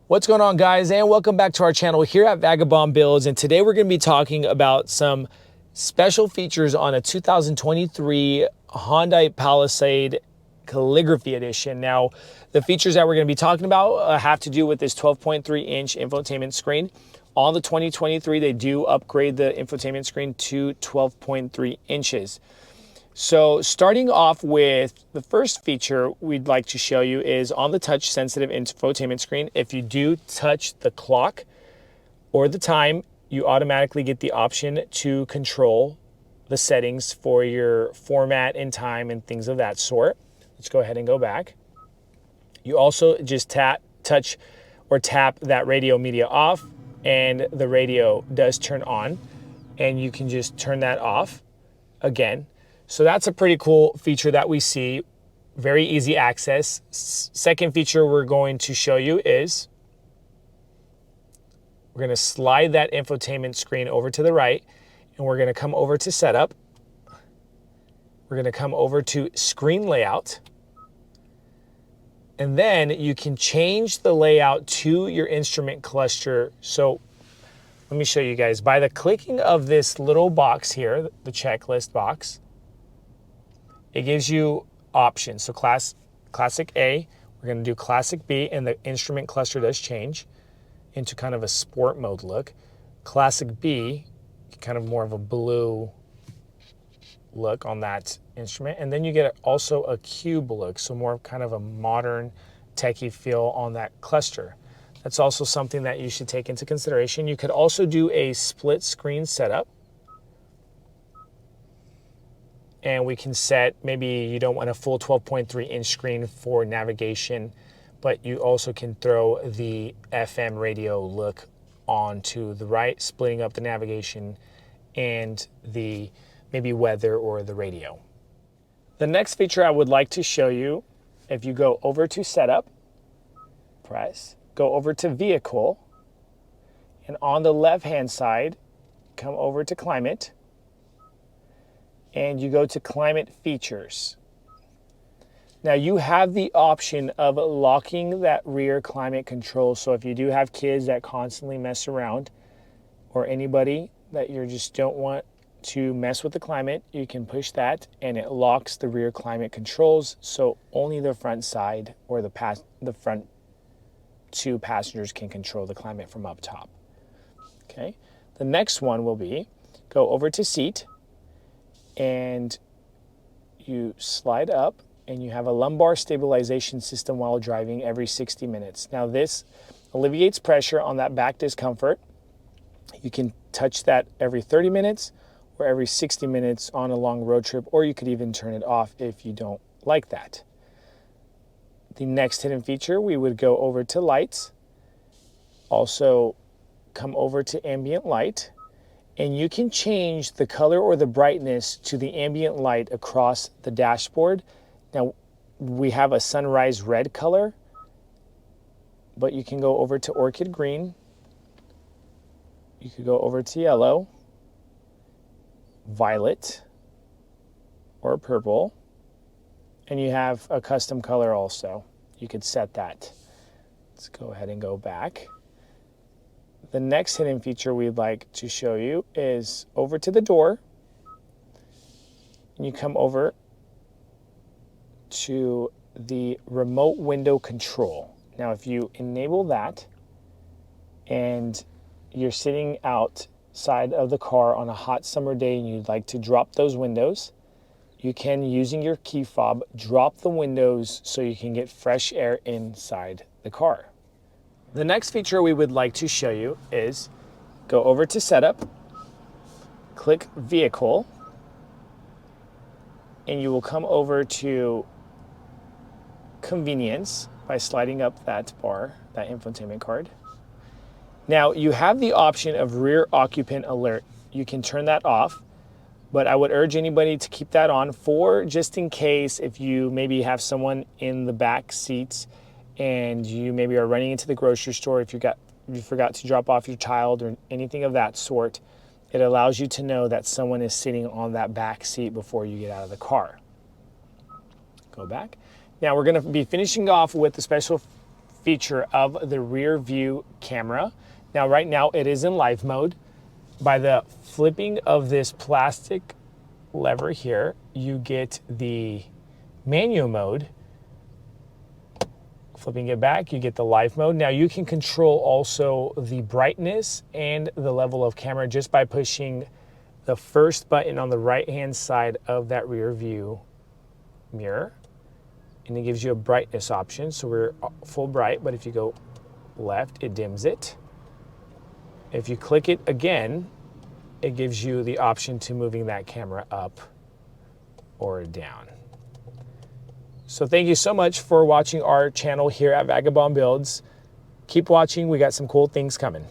What's going on, guys, and welcome back to our channel here at Vagabond Builds. And today we're going to be talking about some special features on a 2023 Hyundai Palisade Calligraphy Edition. Now, the features that we're going to be talking about have to do with this 12.3-inch infotainment screen. On the 2023, they do upgrade the infotainment screen to 12.3 inches. So starting off with the first feature we'd like to show you is on the touch sensitive infotainment screen. If you do touch the clock or the time, you automatically get the option to control the settings for your format and time and things of that sort. Let's go ahead and go back. You also just touch or tap that radio media off, and the radio does turn on, and you can just turn that off again. So that's a pretty cool feature that we see. Very easy access. Second feature we're going to show you is we're going to slide that infotainment screen over to the right, and we're going to come over to setup. We're going to come over to screen layout, and then you can change the layout to your instrument cluster. So let me show you guys. By the clicking of this little box here, the checklist box, it gives you options. So Classic A, we're going to do Classic B, and the instrument cluster does change into kind of a sport mode look. Classic B, kind of more of a blue look on that instrument. And then you get also a cube look, so more of kind of a modern techie feel on that cluster. That's also something that you should take into consideration. You could also do a split screen setup. And we can set, maybe you don't want a full 12.3-inch screen for navigation, but you also can throw the FM radio look onto the right, splitting up the navigation and the maybe weather or the radio. The next feature I would like to show you, if you go over to Setup, go over to Vehicle, and on the left-hand side, come over to Climate, and you go to Climate Features. Now you have the option of locking that rear climate control. So if you do have kids that constantly mess around, or anybody that you just don't want to mess with the climate, you can push that and it locks the rear climate controls, so only the front side or the front two passengers can control the climate from up top. Okay. The next one will be go over to Seat, and you slide up, and you have a lumbar stabilization system while driving every 60 minutes. Now this alleviates pressure on that back discomfort. You can touch that every 30 minutes or every 60 minutes on a long road trip, or you could even turn it off if you don't like that. The next hidden feature, we would go over to lights, also come over to ambient light, and you can change the color or the brightness to the ambient light across the dashboard. Now, we have a sunrise red color, but you can go over to orchid green. You could go over to yellow, violet, or purple, and you have a custom color also. You could set that. Let's go ahead and go back. The next hidden feature we'd like to show you is over to the door, and you come over to the remote window control. Now if you enable that and you're sitting outside of the car on a hot summer day and you'd like to drop those windows, you can, using your key fob, drop the windows so you can get fresh air inside the car. The next feature we would like to show you is go over to Setup, click Vehicle, and you will come over to Convenience by sliding up that bar, that infotainment card. Now you have the option of Rear Occupant Alert. You can turn that off, but I would urge anybody to keep that on for just in case if you maybe have someone in the back seats and you maybe are running into the grocery store, if you forgot to drop off your child or anything of that sort. It allows you to know that someone is sitting on that back seat before you get out of the car. Go back. Now we're going to be finishing off with the special feature of the rear view camera. Now, right now it is in live mode. By the flipping of this plastic lever here, you get the manual mode. Flipping it back, you get the live mode. Now you can control also the brightness and the level of camera just by pushing the first button on the right-hand side of that rear view mirror. And it gives you a brightness option. So we're full bright, but if you go left, it dims it. If you click it again, it gives you the option to moving that camera up or down. So thank you so much for watching our channel here at Vagabond Builds. Keep watching, we got some cool things coming.